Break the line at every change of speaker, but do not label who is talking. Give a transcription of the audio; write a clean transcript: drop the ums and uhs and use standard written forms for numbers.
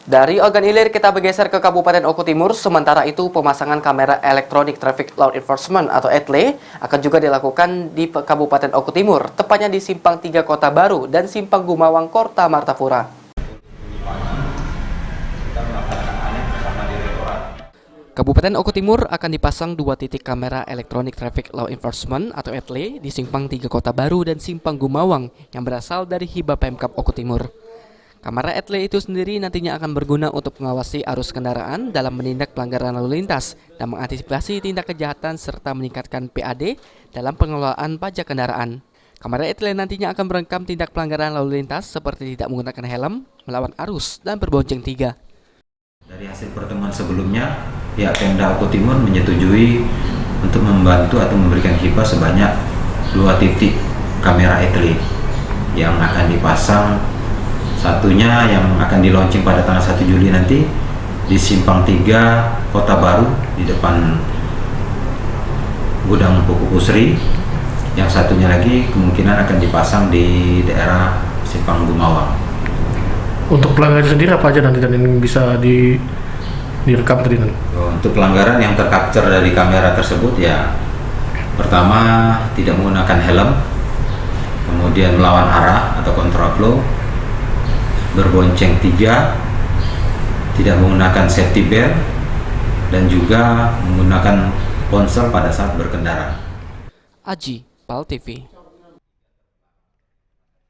Dari Ogan Ilir kita bergeser ke Kabupaten Oku Timur. Sementara itu pemasangan kamera Electronic Traffic Law Enforcement atau ETLE akan juga dilakukan di Kabupaten Oku Timur, tepatnya di Simpang 3 Kota Baru dan Simpang Gumawang Kota Martapura. Kabupaten Oku Timur akan dipasang 2 titik kamera Electronic Traffic Law Enforcement atau ETLE di Simpang 3 Kota Baru dan Simpang Gumawang yang berasal dari hibah Pemkab Oku Timur. Kamera ETLE itu sendiri nantinya akan berguna untuk mengawasi arus kendaraan dalam menindak pelanggaran lalu lintas dan mengantisipasi tindak kejahatan serta meningkatkan PAD dalam pengelolaan pajak kendaraan. Kamera ETLE nantinya akan merekam tindak pelanggaran lalu lintas seperti tidak menggunakan helm, melawan arus, dan berbonceng 3.
Dari hasil pertemuan sebelumnya, pihak Pemda Oku Timur menyetujui untuk membantu atau memberikan hibah sebanyak 2 titik kamera ETLE yang akan dipasang. Satunya yang akan di-launching pada tanggal 1 Juli nanti di Simpang 3 Kota Baru di depan gudang pupuk Usri. Yang satunya lagi kemungkinan akan dipasang di daerah Simpang Gumawang.
Untuk pelanggaran sendiri apa aja nanti dan yang bisa direkam tadi nanti?
Untuk pelanggaran yang tercapture dari kamera tersebut ya, pertama tidak menggunakan helm, kemudian melawan arah atau kontraflow, berbonceng 3, tidak menggunakan safety belt, dan juga menggunakan ponsel pada saat berkendara.
Aji, PAL TV.